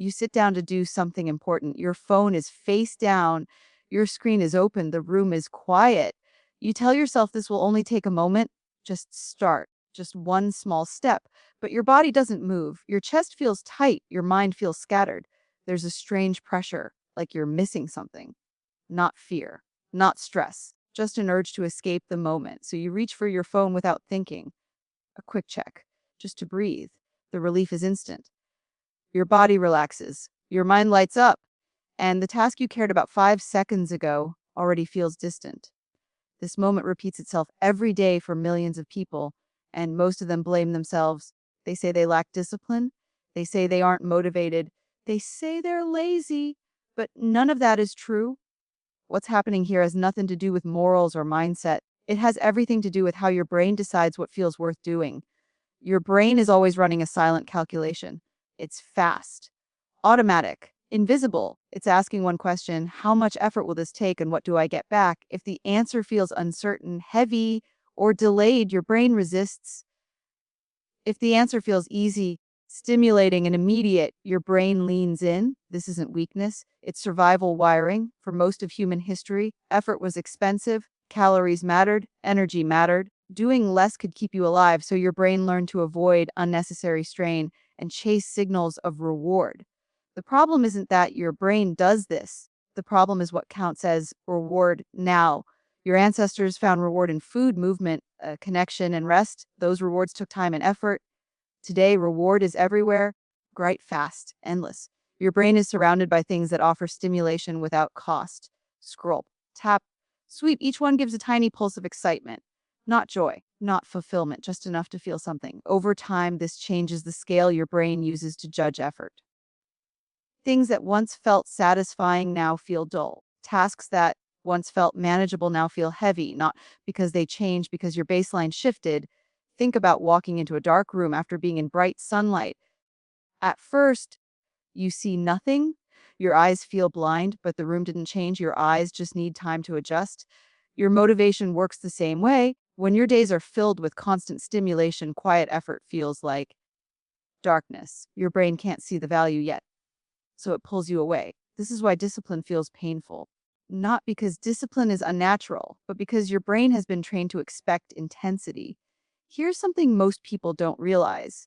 You sit down to do something important. Your phone is face down. Your screen is open. The room is quiet. You tell yourself this will only take a moment. Just start. Just one small step. But your body doesn't move. Your chest feels tight. Your mind feels scattered. There's a strange pressure, like you're missing something. Not fear, not stress, just an urge to escape the moment. So you reach for your phone without thinking. A quick check, just to breathe. The relief is instant. Your body relaxes. Your mind lights up. And the task you cared about 5 seconds ago already feels distant. This moment repeats itself every day for millions of people, and most of them blame themselves. They say they lack discipline. They say they aren't motivated. They say they're lazy. But none of that is true. What's happening here has nothing to do with morals or mindset. It has everything to do with how your brain decides what feels worth doing. Your brain is always running a silent calculation. It's fast, automatic, invisible. It's asking one question: how much effort will this take and what do I get back? If the answer feels uncertain, heavy, or delayed, your brain resists. If the answer feels easy, stimulating, and immediate, your brain leans in. This isn't weakness, it's survival wiring. For most of human history, effort was expensive, calories mattered, energy mattered. Doing less could keep you alive, so your brain learned to avoid unnecessary strain and chase signals of reward. The problem isn't that your brain does this. The problem is what counts as reward now. Your ancestors found reward in food, movement, connection, and rest. Those rewards took time and effort. Today, reward is everywhere, bright, fast, endless. Your brain is surrounded by things that offer stimulation without cost. Scroll, tap, sweep. Each one gives a tiny pulse of excitement. Not joy, not fulfillment, just enough to feel something. Over time, this changes the scale your brain uses to judge effort. Things that once felt satisfying now feel dull. Tasks that once felt manageable now feel heavy, not because they changed, because your baseline shifted. Think about walking into a dark room after being in bright sunlight. At first, you see nothing. Your eyes feel blind, but the room didn't change. Your eyes just need time to adjust. Your motivation works the same way. When your days are filled with constant stimulation, quiet effort feels like darkness. Your brain can't see the value yet, so it pulls you away. This is why discipline feels painful. Not because discipline is unnatural, but because your brain has been trained to expect intensity. Here's something most people don't realize.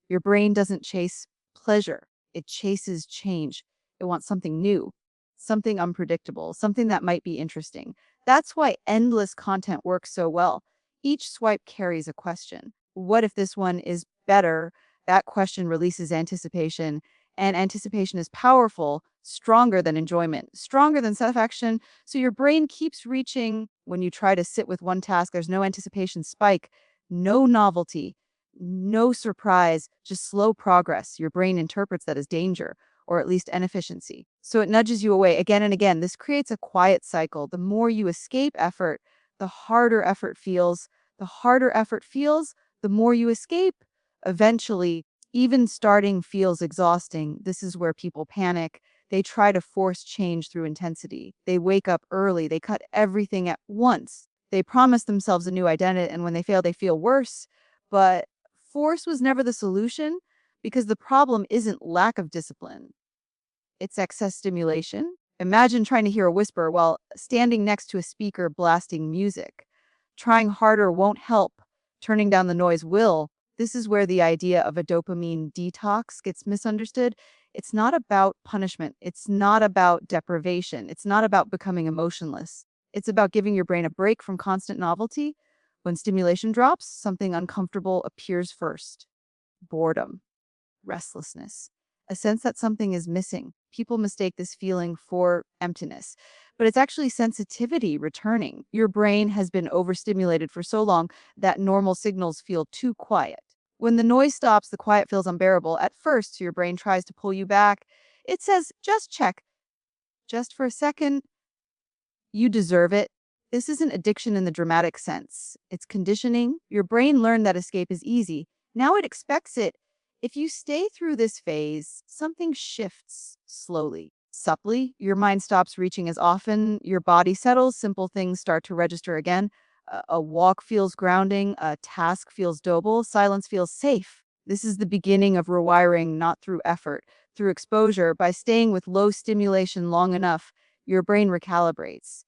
Your brain doesn't chase pleasure. It chases change. It wants something new, something unpredictable, something that might be interesting. That's why endless content works so well. Each swipe carries a question. What if this one is better? That question releases anticipation, and anticipation is powerful, stronger than enjoyment, stronger than satisfaction. So your brain keeps reaching. When you try to sit with one task, there's no anticipation spike, no novelty, no surprise, just slow progress. Your brain interprets that as danger, or at least inefficiency. So it nudges you away again and again. This creates a quiet cycle. The more you escape effort, the harder effort feels. The harder effort feels, the more you escape. Eventually, even starting feels exhausting. This is where people panic. They try to force change through intensity. They wake up early. They cut everything at once. They promise themselves a new identity, and when they fail, they feel worse. But force was never the solution, because the problem isn't lack of discipline. It's excess stimulation. Imagine trying to hear a whisper while standing next to a speaker blasting music. Trying harder won't help. Turning down the noise will. This is where the idea of a dopamine detox gets misunderstood. It's not about punishment. It's not about deprivation. It's not about becoming emotionless. It's about giving your brain a break from constant novelty. When stimulation drops, something uncomfortable appears first. Boredom, restlessness, a sense that something is missing. People mistake this feeling for emptiness, but it's actually sensitivity returning. Your brain has been overstimulated for so long that normal signals feel too quiet. When the noise stops, the quiet feels unbearable. At first, your brain tries to pull you back. It says, just check, just for a second. You deserve it. This isn't addiction in the dramatic sense. It's conditioning. Your brain learned that escape is easy. Now it expects it. If you stay through this phase, something shifts slowly, subtly. Your mind stops reaching as often. Your body settles. Simple things start to register again. A walk feels grounding. A task feels doable. Silence feels safe. This is the beginning of rewiring, not through effort, through exposure. By staying with low stimulation long enough, your brain recalibrates.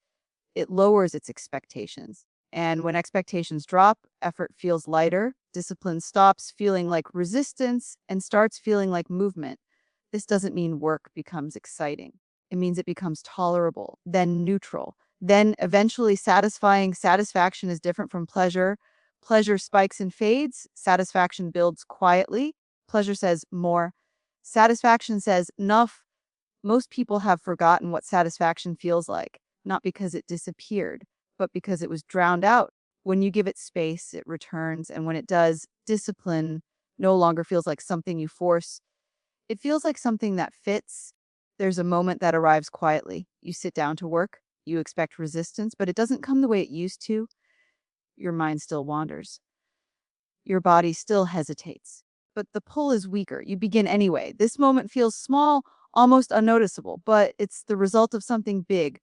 It lowers its expectations. And when expectations drop, effort feels lighter, discipline stops feeling like resistance and starts feeling like movement. This doesn't mean work becomes exciting. It means it becomes tolerable, then neutral, then eventually satisfying. Satisfaction is different from pleasure. Pleasure spikes and fades. Satisfaction builds quietly. Pleasure says more. Satisfaction says enough. Most people have forgotten what satisfaction feels like, not because it disappeared, but because it was drowned out. When you give it space, it returns. And when it does, discipline no longer feels like something you force. It feels like something that fits. There's a moment that arrives quietly. You sit down to work, you expect resistance, but it doesn't come the way it used to. Your mind still wanders. Your body still hesitates. But the pull is weaker. You begin anyway. This moment feels small, almost unnoticeable, but it's the result of something big.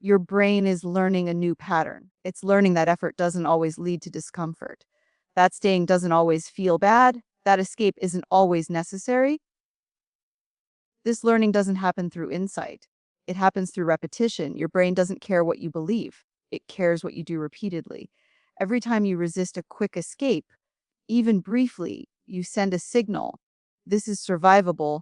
Your brain is learning a new pattern. It's learning that effort doesn't always lead to discomfort. That staying doesn't always feel bad. That escape isn't always necessary. This learning doesn't happen through insight. It happens through repetition. Your brain doesn't care what you believe. It cares what you do repeatedly. Every time you resist a quick escape, even briefly, you send a signal. This is survivable.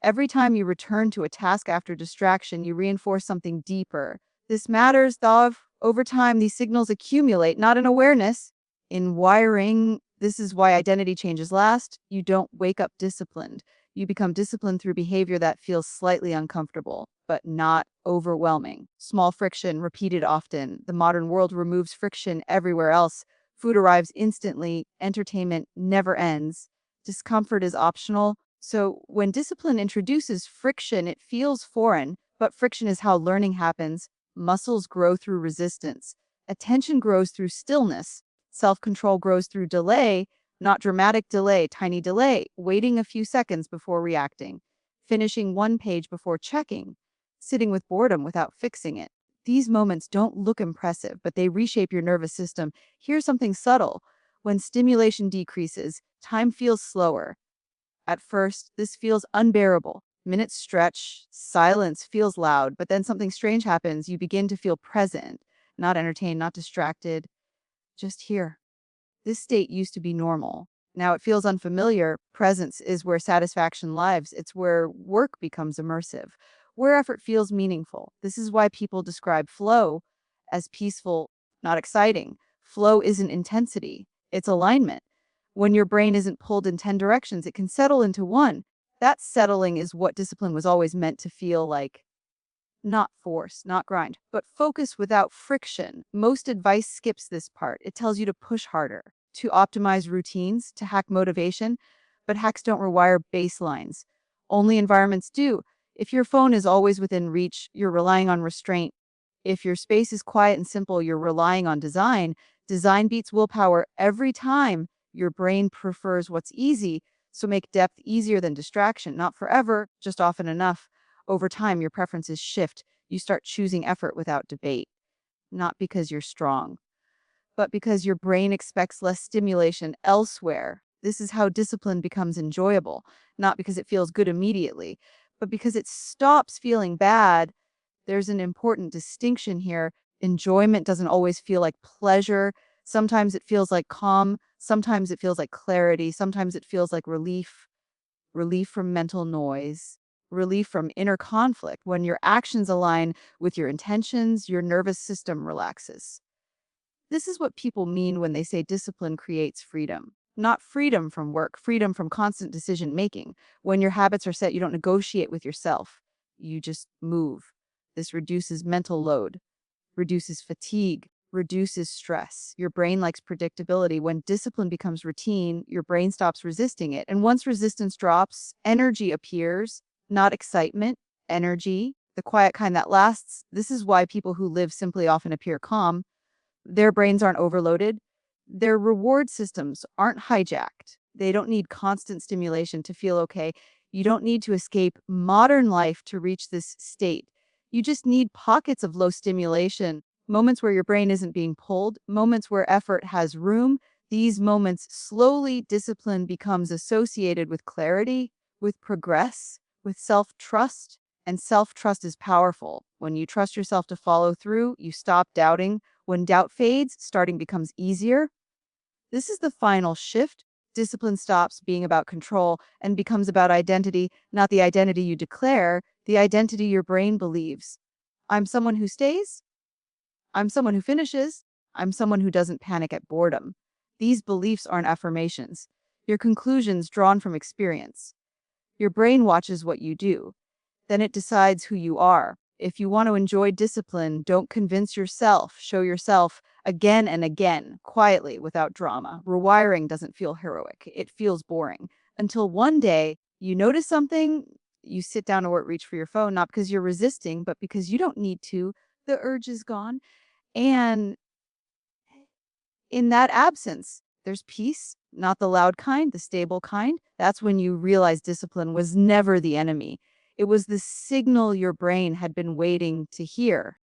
Every time you return to a task after distraction, you reinforce something deeper. This matters, though. Over time, these signals accumulate, not in awareness. In wiring, this is why identity changes last. You don't wake up disciplined. You become disciplined through behavior that feels slightly uncomfortable, but not overwhelming. Small friction, repeated often. The modern world removes friction everywhere else. Food arrives instantly. Entertainment never ends. Discomfort is optional. So when discipline introduces friction, it feels foreign, but friction is how learning happens. Muscles grow through resistance. Attention grows through stillness. Self-control grows through delay, not dramatic delay, tiny delay, waiting a few seconds before reacting, finishing one page before checking, sitting with boredom without fixing it. These moments don't look impressive, but they reshape your nervous system. Here's something subtle. When stimulation decreases, time feels slower. At first, this feels unbearable. Minutes stretch, silence feels loud, but then something strange happens. You begin to feel present, not entertained, not distracted, just here. This state used to be normal. Now it feels unfamiliar. Presence is where satisfaction lives. It's where work becomes immersive, where effort feels meaningful. This is why people describe flow as peaceful, not exciting. Flow isn't intensity, it's alignment. When your brain isn't pulled in 10 directions, it can settle into one. That settling is what discipline was always meant to feel like. Not force, not grind, but focus without friction. Most advice skips this part. It tells you to push harder, to optimize routines, to hack motivation, but hacks don't rewire baselines. Only environments do. If your phone is always within reach, you're relying on restraint. If your space is quiet and simple, you're relying on design. Design beats willpower every time. Your brain prefers what's easy, so make depth easier than distraction. Not forever, just often enough. Over time, your preferences shift. You start choosing effort without debate, not because you're strong, but because your brain expects less stimulation elsewhere. This is how discipline becomes enjoyable, not because it feels good immediately, but because it stops feeling bad. There's an important distinction here. Enjoyment doesn't always feel like pleasure. Sometimes it feels like calm. Sometimes it feels like clarity. Sometimes it feels like relief. Relief from mental noise, relief from inner conflict. When your actions align with your intentions, your nervous system relaxes. This is what people mean when they say discipline creates freedom. Not freedom from work, freedom from constant decision making. When your habits are set, you don't negotiate with yourself. You just move. This reduces mental load, reduces fatigue, reduces stress. Your brain likes predictability. When discipline becomes routine, your brain stops resisting it. And once resistance drops, energy appears, not excitement, energy, the quiet kind that lasts. This is why people who live simply often appear calm. Their brains aren't overloaded. Their reward systems aren't hijacked. They don't need constant stimulation to feel okay. You don't need to escape modern life to reach this state. You just need pockets of low stimulation, moments where your brain isn't being pulled, moments where effort has room. These moments slowly discipline becomes associated with clarity, with progress, with self-trust, and self-trust is powerful. When you trust yourself to follow through, you stop doubting. When doubt fades, starting becomes easier. This is the final shift. Discipline stops being about control and becomes about identity, not the identity you declare, the identity your brain believes. I'm someone who stays. I'm someone who finishes. I'm someone who doesn't panic at boredom. These beliefs aren't affirmations. Your conclusions drawn from experience. Your brain watches what you do. Then it decides who you are. If you want to enjoy discipline, don't convince yourself. Show yourself again and again, quietly, without drama. Rewiring doesn't feel heroic. It feels boring. Until one day, you notice something, you sit down or reach for your phone, not because you're resisting, but because you don't need to. The urge is gone. And in that absence, there's peace, not the loud kind, the stable kind. That's when you realize discipline was never the enemy. It was the signal your brain had been waiting to hear.